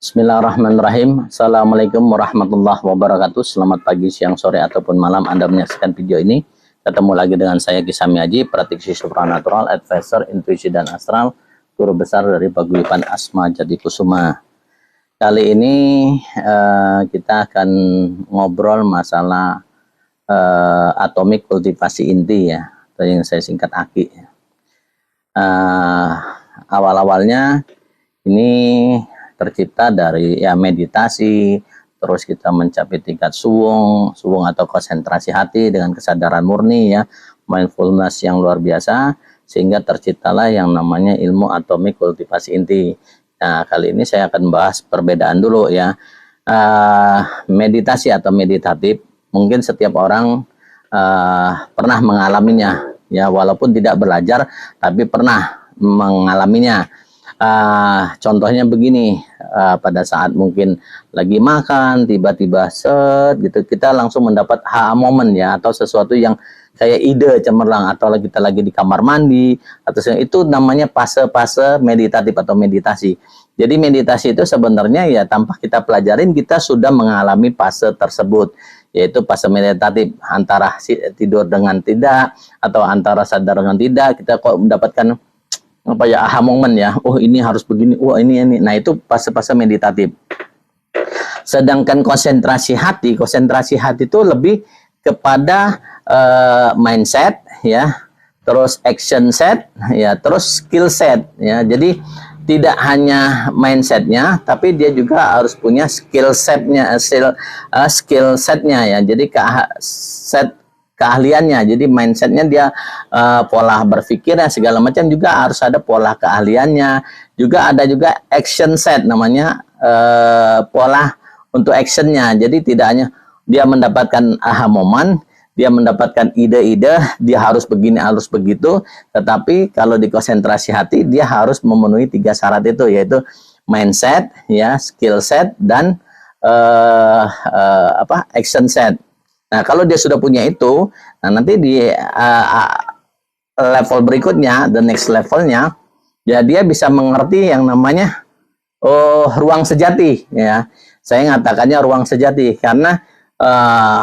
Bismillahirrahmanirrahim. Assalamualaikum warahmatullahi wabarakatuh. Selamat pagi, siang, sore, ataupun malam Anda menyaksikan video ini. Ketemu lagi dengan saya Kisami Haji, praktisi supranatural, advisor, intuisi, dan astral, guru besar dari Paguyuban Asma Jati Kusuma. Kali ini kita akan ngobrol masalah atomik kultivasi inti ya, atau yang saya singkat AKI. Awal-awalnya ini tercipta dari ya meditasi, terus kita mencapai tingkat suwung atau konsentrasi hati dengan kesadaran murni ya, mindfulness yang luar biasa, sehingga terciptalah yang namanya ilmu atomik kultivasi inti. Nah, kali ini saya akan bahas perbedaan dulu ya. Meditasi atau meditatif, mungkin setiap orang pernah mengalaminya ya, walaupun tidak belajar tapi pernah mengalaminya. Contohnya begini, pada saat mungkin lagi makan tiba-tiba set gitu, kita langsung mendapat moment ya, atau sesuatu yang kayak ide cemerlang, atau kita lagi di kamar mandi, atau itu namanya fase-fase meditatif atau meditasi. Jadi meditasi itu sebenarnya ya tanpa kita pelajarin kita sudah mengalami fase tersebut, yaitu fase meditatif, antara tidur dengan tidak, atau antara sadar dengan tidak, kita kok mendapatkan apa ya, aha moment ya, oh ini harus begini, oh ini. Nah itu fase-fase meditatif. Sedangkan konsentrasi hati itu lebih kepada mindset ya, terus action set ya, terus skill set ya. Jadi tidak hanya mindsetnya, tapi dia juga harus punya skill setnya ya. Jadi keahliannya, jadi mindsetnya dia pola berpikirnya segala macam juga harus ada pola keahliannya. Juga ada juga action set namanya, pola untuk actionnya. Jadi tidak hanya dia mendapatkan aha moment, dia mendapatkan ide-ide, dia harus begini harus begitu, tetapi kalau di konsentrasi hati dia harus memenuhi 3 syarat itu, yaitu mindset ya, skill set, dan action set. Nah, kalau dia sudah punya itu, nah nanti di level berikutnya, the next levelnya, ya dia bisa mengerti yang namanya ruang sejati ya. Saya ngatakannya ruang sejati karena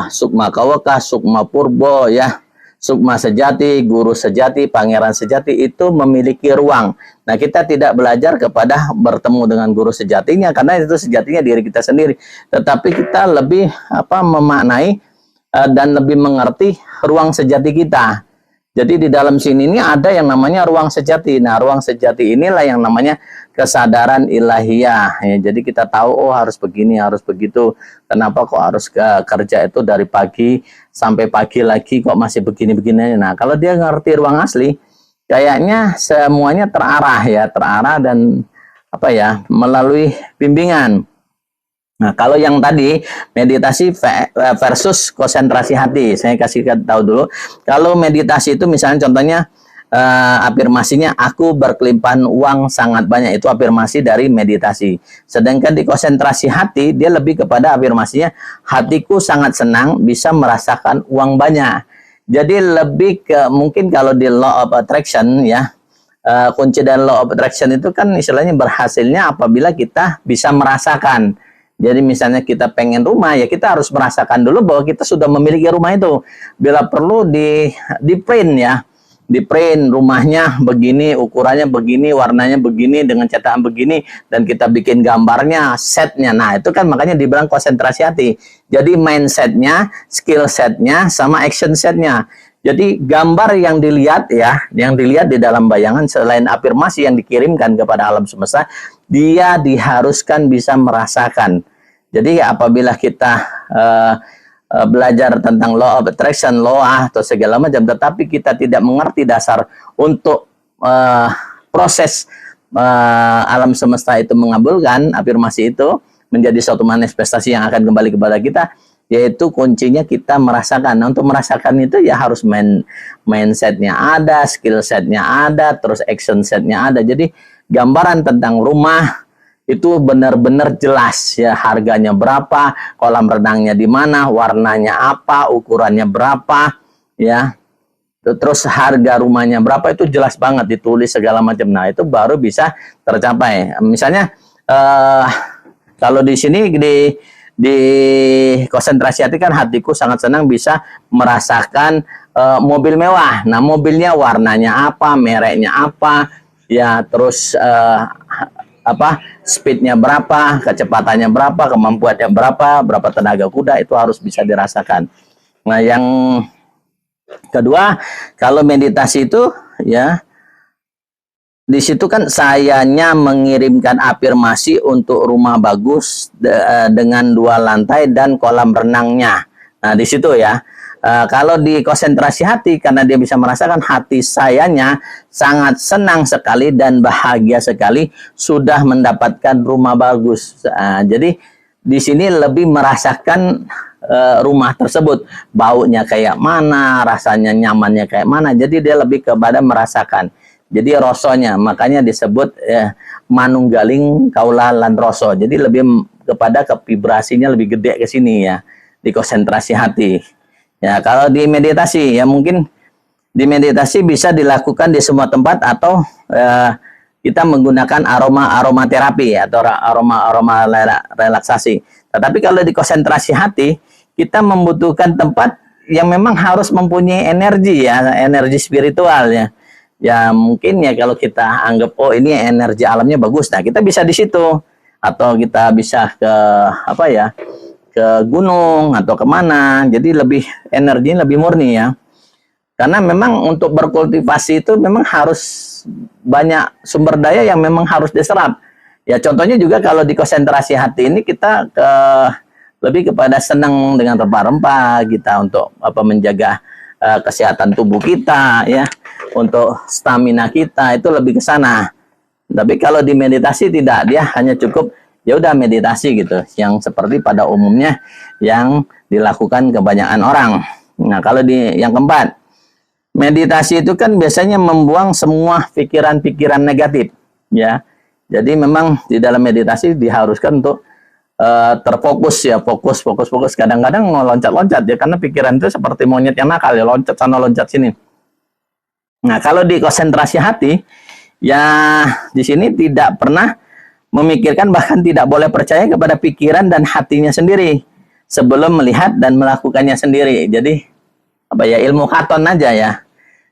sukma kawaka, sukma purbo ya, sukma sejati, guru sejati, pangeran sejati itu memiliki ruang. Nah, kita tidak belajar kepada bertemu dengan guru sejatinya karena itu sejatinya diri kita sendiri, tetapi kita lebih memaknai dan lebih mengerti ruang sejati kita. Jadi di dalam sini ini ada yang namanya ruang sejati. Nah, ruang sejati inilah yang namanya kesadaran ilahiyah. Ya, jadi kita tahu, oh harus begini, harus begitu. Kenapa kok harus kerja itu dari pagi sampai pagi lagi kok masih begini-begini. Nah, kalau dia ngerti ruang asli, kayaknya semuanya terarah ya, terarah dan melalui bimbingan. Nah, kalau yang tadi meditasi versus konsentrasi hati, saya kasih tahu dulu. Kalau meditasi itu misalnya contohnya afirmasinya aku berkelimpahan uang sangat banyak, itu afirmasi dari meditasi. Sedangkan di konsentrasi hati dia lebih kepada afirmasinya hatiku sangat senang bisa merasakan uang banyak. Jadi lebih ke mungkin kalau di law of attraction ya, kunci dan law of attraction itu kan istilahnya berhasilnya apabila kita bisa merasakan. Jadi misalnya kita pengen rumah, ya kita harus merasakan dulu bahwa kita sudah memiliki rumah itu. Bila perlu di print ya, di print rumahnya begini, ukurannya begini, warnanya begini, dengan cetakan begini, dan kita bikin gambarnya, setnya. Nah itu kan makanya dibilang konsentrasi hati. Jadi mindsetnya, skill setnya, sama action setnya. Jadi gambar yang dilihat ya, yang dilihat di dalam bayangan selain afirmasi yang dikirimkan kepada alam semesta, dia diharuskan bisa merasakan. Jadi apabila kita belajar tentang law of attraction, law atau segala macam, tetapi kita tidak mengerti dasar untuk proses alam semesta itu mengabulkan afirmasi itu menjadi suatu manifestasi yang akan kembali kepada kita, yaitu kuncinya kita merasakan. Nah, untuk merasakan itu ya harus mindsetnya ada, skill setnya ada, terus action setnya ada. Jadi gambaran tentang rumah itu benar-benar jelas ya, harganya berapa, kolam renangnya di mana, warnanya apa, ukurannya berapa ya, terus harga rumahnya berapa, itu jelas banget ditulis segala macam. Nah itu baru bisa tercapai. Misalnya Kalau di sini di konsentrasi hati kan hatiku sangat senang bisa merasakan mobil mewah. Nah, mobilnya warnanya apa, mereknya apa, ya terus speednya berapa, kecepatannya berapa, kemampuannya berapa tenaga kuda, itu harus bisa dirasakan. Nah, yang kedua, kalau meditasi itu ya di situ kan sayanya mengirimkan afirmasi untuk rumah bagus dengan 2 lantai dan kolam renangnya. Nah, di situ ya. Kalau di konsentrasi hati, karena dia bisa merasakan hati sayanya sangat senang sekali dan bahagia sekali sudah mendapatkan rumah bagus. Jadi di sini lebih merasakan rumah tersebut, baunya kayak mana, rasanya nyamannya kayak mana. Jadi dia lebih kepada merasakan. Jadi rosonya, makanya disebut manunggaling kaula lan roso. Jadi lebih kepada vibrasinya lebih gede ke sini ya, di konsentrasi hati. Ya, kalau di meditasi ya mungkin di meditasi bisa dilakukan di semua tempat atau kita menggunakan aromaterapi atau aroma relaksasi. Tetapi kalau di konsentrasi hati, kita membutuhkan tempat yang memang harus mempunyai energi ya, energi spiritual ya. Ya mungkin ya kalau kita anggap oh ini energi alamnya bagus, nah kita bisa di situ, atau kita bisa ke ke gunung atau kemana, jadi lebih energinya lebih murni ya, karena memang untuk berkultivasi itu memang harus banyak sumber daya yang memang harus diserap ya. Contohnya juga kalau di konsentrasi hati ini kita lebih kepada senang dengan rempah-rempah kita untuk menjaga kesehatan tubuh kita ya, untuk stamina kita itu lebih ke sana. Tapi kalau di meditasi tidak, dia hanya cukup ya udah meditasi gitu, yang seperti pada umumnya yang dilakukan kebanyakan orang. Nah, kalau di yang keempat, meditasi itu kan biasanya membuang semua pikiran-pikiran negatif ya. Jadi memang di dalam meditasi diharuskan untuk terfokus ya, fokus. Kadang-kadang loncat-loncat ya, karena pikiran itu seperti monyet yang nakal ya, loncat sana loncat sini. Nah, kalau di konsentrasi hati ya di sini tidak pernah memikirkan, bahkan tidak boleh percaya kepada pikiran dan hatinya sendiri sebelum melihat dan melakukannya sendiri. Jadi ilmu katon aja ya.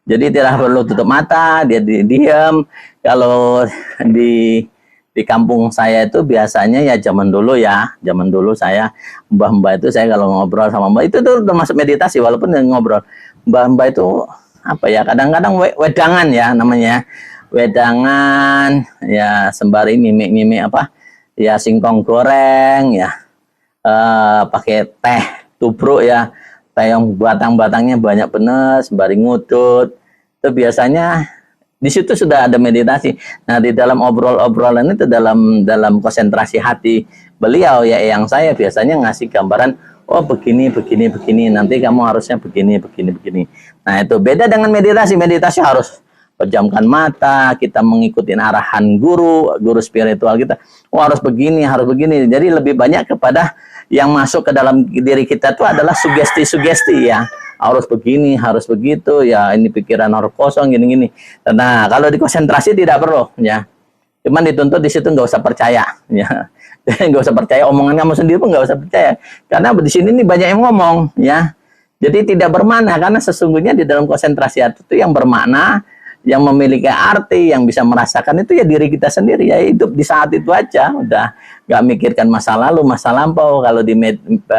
Jadi tidak perlu tutup mata, dia diam. Kalau di kampung saya itu biasanya ya zaman dulu saya mbah-mbah itu, saya kalau ngobrol sama mbah itu tuh termasuk meditasi walaupun ngobrol. Mbah-mbah itu kadang-kadang wedangan ya namanya, wedangan ya, sembari mimik ya, singkong goreng ya, pakai teh tubruk ya, teh yang batang-batangnya banyak bener, sembari ngudut. Itu biasanya di situ sudah ada meditasi. Nah, di dalam obrolan itu, dalam konsentrasi hati beliau ya, yang saya biasanya ngasih gambaran, oh begini, nanti kamu harusnya begini. Nah, itu beda dengan meditasi. Meditasi harus pejamkan mata, kita mengikuti arahan guru spiritual kita. Oh harus begini. Jadi lebih banyak kepada yang masuk ke dalam diri kita itu adalah sugesti-sugesti ya. Harus begini, harus begitu ya, ini pikiran harus kosong gini. Nah, kalau di konsentrasi tidak perlu ya. Cuman dituntut di situ nggak usah percaya ya. Nggak usah percaya omongan kamu sendiri pun nggak usah percaya. Karena di sini nih banyak yang ngomong ya. Jadi tidak bermakna, karena sesungguhnya di dalam konsentrasi itu yang bermakna, yang memiliki arti, yang bisa merasakan itu ya diri kita sendiri ya, hidup di saat itu aja, udah nggak mikirkan masa lalu, masa lampau. Kalau di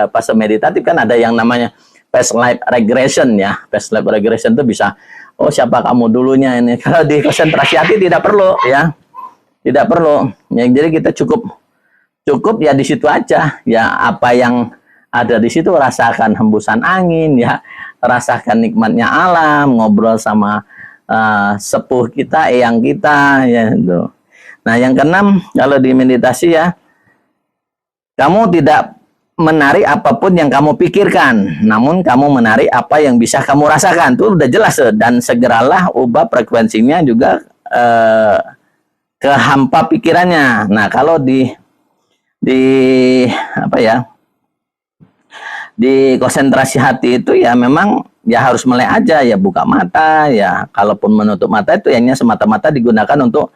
fase meditatif kan ada yang namanya past life regression ya. Past life regression itu bisa, oh siapa kamu dulunya ini. Kalau di konsentrasi hati tidak perlu ya, tidak perlu ya. Jadi kita cukup ya di situ aja ya, apa yang ada di situ, rasakan hembusan angin ya, rasakan nikmatnya alam, ngobrol sama sepuh kita, eyang kita ya itu. Nah, yang keenam, kalau di meditasi ya, kamu tidak menarik apapun yang kamu pikirkan, namun kamu menarik apa yang bisa kamu rasakan. Itu udah jelas, dan segeralah ubah frekuensinya juga ke hampa pikirannya. Nah, kalau di konsentrasi hati itu ya memang ya harus melek aja ya, buka mata ya. Kalaupun menutup mata itu hanya semata-mata digunakan untuk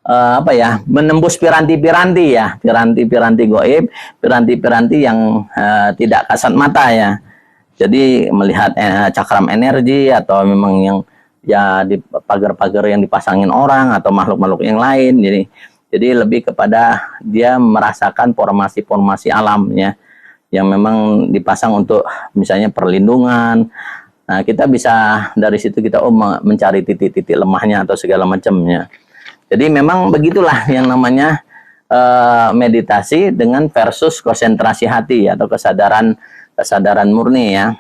apa ya, menembus piranti-piranti ya, piranti-piranti goib, piranti-piranti yang tidak kasat mata ya. Jadi melihat cakram energi atau memang yang ya di pagar-pagar yang dipasangin orang atau makhluk-makhluk yang lain. Jadi lebih kepada dia merasakan formasi-formasi alam ya, yang memang dipasang untuk misalnya perlindungan. Nah, kita bisa dari situ kita mencari titik-titik lemahnya atau segala macamnya. Jadi memang begitulah yang namanya meditasi dengan versus konsentrasi hati atau kesadaran murni ya.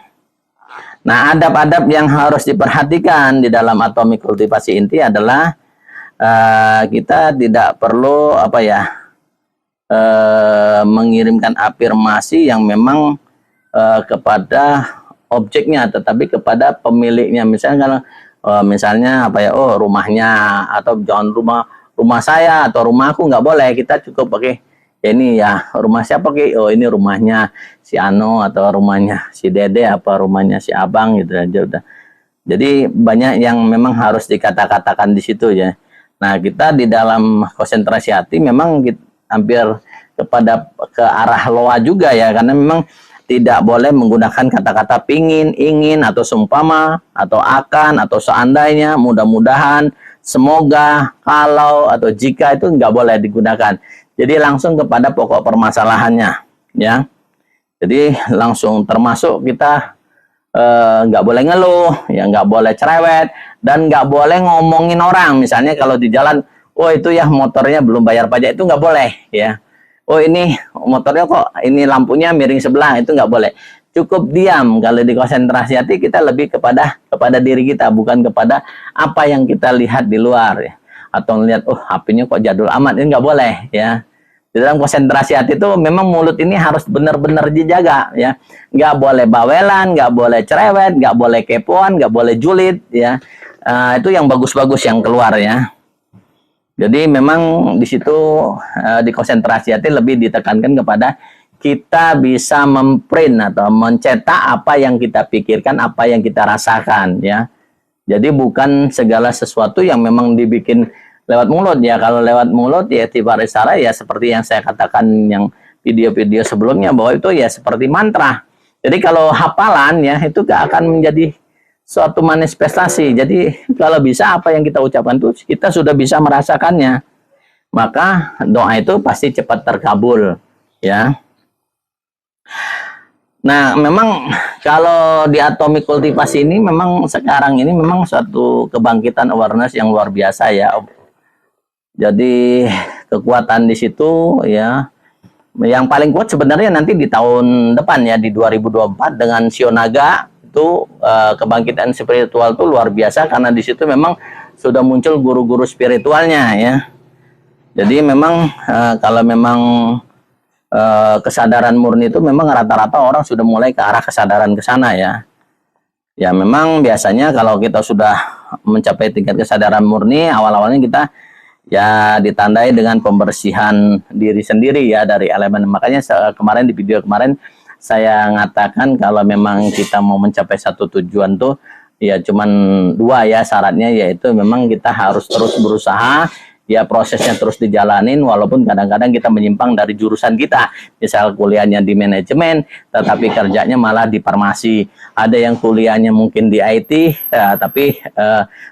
Nah, adab-adab yang harus diperhatikan di dalam atomic kultivasi inti adalah kita tidak perlu apa ya, mengirimkan afirmasi yang memang kepada objeknya, tetapi kepada pemiliknya. Misalnya apa ya, oh rumahnya, atau jangan rumah saya atau rumahku, nggak boleh. Kita cukup pakai ya ini ya rumah siapa, oh ini rumahnya si Ano atau rumahnya si Dede apa rumahnya si Abang gitu aja udah. Jadi banyak yang memang harus dikata-katakan di situ ya. Nah, kita di dalam konsentrasi hati memang hampir ke arah loa juga ya, karena memang tidak boleh menggunakan kata-kata pingin, ingin, atau seumpama, atau akan, atau seandainya, mudah-mudahan, semoga, kalau, atau jika, itu nggak boleh digunakan. Jadi langsung kepada pokok permasalahannya, ya. Jadi langsung termasuk kita nggak boleh ngeluh, ya nggak boleh cerewet, dan nggak boleh ngomongin orang. Misalnya kalau di jalan, oh itu ya motornya belum bayar pajak, itu nggak boleh, ya. Oh ini motornya kok ini lampunya miring sebelah, itu nggak boleh. Cukup diam. Kalau di konsentrasi hati kita lebih kepada diri kita, bukan kepada apa yang kita lihat di luar ya. Atau melihat oh HP-nya kok jadul amat, ini nggak boleh ya. Di dalam konsentrasi hati itu memang mulut ini harus benar-benar dijaga ya. Nggak boleh bawelan, nggak boleh cerewet, nggak boleh kepoan, nggak boleh julid ya. Itu yang bagus-bagus yang keluar ya. Jadi memang di situ di konsentrasi hati lebih ditekankan kepada kita bisa memprint atau mencetak apa yang kita pikirkan, apa yang kita rasakan ya. Jadi bukan segala sesuatu yang memang dibikin lewat mulut ya. Kalau lewat mulut ya tiba isara ya seperti yang saya katakan yang video-video sebelumnya, bahwa itu ya seperti mantra. Jadi kalau hafalan ya itu gak akan menjadi suatu manifestasi. Jadi kalau bisa apa yang kita ucapkan itu kita sudah bisa merasakannya, maka doa itu pasti cepat terkabul ya. Nah, memang kalau di atomic kultivasi ini memang sekarang ini memang suatu kebangkitan awareness yang luar biasa ya. Jadi kekuatan di situ ya, yang paling kuat sebenarnya nanti di tahun depan ya, di 2024 dengan Sionaga. Itu kebangkitan spiritual itu luar biasa, karena di situ memang sudah muncul guru-guru spiritualnya ya. Jadi memang kalau memang kesadaran murni itu memang rata-rata orang sudah mulai ke arah kesadaran ke sana ya. Ya memang biasanya kalau kita sudah mencapai tingkat kesadaran murni, awal-awalnya kita ya ditandai dengan pembersihan diri sendiri ya dari elemen. Makanya kemarin di video kemarin saya ngatakan kalau memang kita mau mencapai satu tujuan tuh ya cuman dua ya syaratnya, yaitu memang kita harus terus berusaha ya, prosesnya terus dijalanin walaupun kadang-kadang kita menyimpang dari jurusan kita. Misal kuliahnya di manajemen tetapi kerjanya malah di farmasi, ada yang kuliahnya mungkin di IT ya, tapi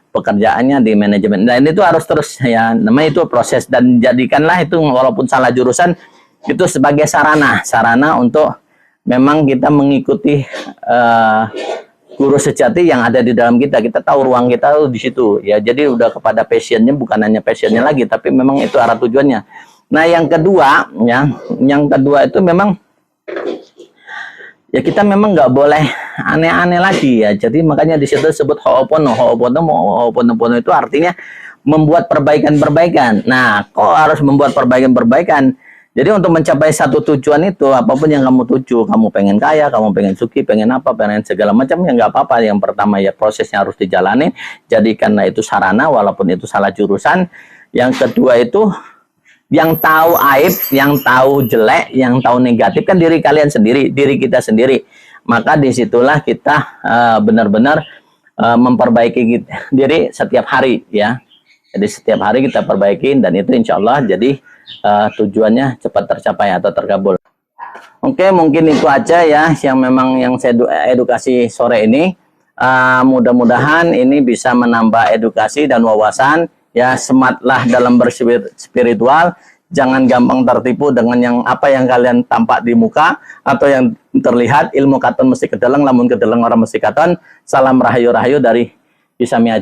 pekerjaannya di manajemen. Dan itu harus terus ya, namanya itu proses, dan jadikanlah itu walaupun salah jurusan itu sebagai sarana untuk memang kita mengikuti guru sejati yang ada di dalam kita. Kita tahu ruang kita di situ ya. Jadi udah kepada passionnya, bukan hanya passionnya lagi, tapi memang itu arah tujuannya. Nah, yang kedua ya, yang kedua itu memang ya kita memang nggak boleh aneh-aneh lagi ya. Jadi makanya di situ disebut Ho'opono. Ho'opono itu artinya membuat perbaikan-perbaikan. Nah, kok harus membuat perbaikan-perbaikan? Jadi untuk mencapai satu tujuan itu, apapun yang kamu tuju, kamu pengen kaya, kamu pengen suki, pengen apa, pengen segala macam, ya nggak apa-apa. Yang pertama ya prosesnya harus dijalani, jadikanlah itu sarana walaupun itu salah jurusan. Yang kedua itu yang tahu aib, yang tahu jelek, yang tahu negatif kan diri kalian sendiri, diri kita sendiri. Maka disitulah kita benar-benar memperbaiki diri setiap hari ya. Jadi setiap hari kita perbaikin, dan itu insya Allah jadi tujuannya cepat tercapai atau terkabul. Oke, mungkin itu aja ya yang memang yang saya edukasi sore ini. Mudah-mudahan ini bisa menambah edukasi dan wawasan. Ya, sematlah dalam berspiritual. Jangan gampang tertipu dengan apa yang kalian tampak di muka atau yang terlihat. Ilmu katon mesti kedeleng, lamun kedeleng orang mesti katon. Salam rahayu-rahayu dari Isami Aji.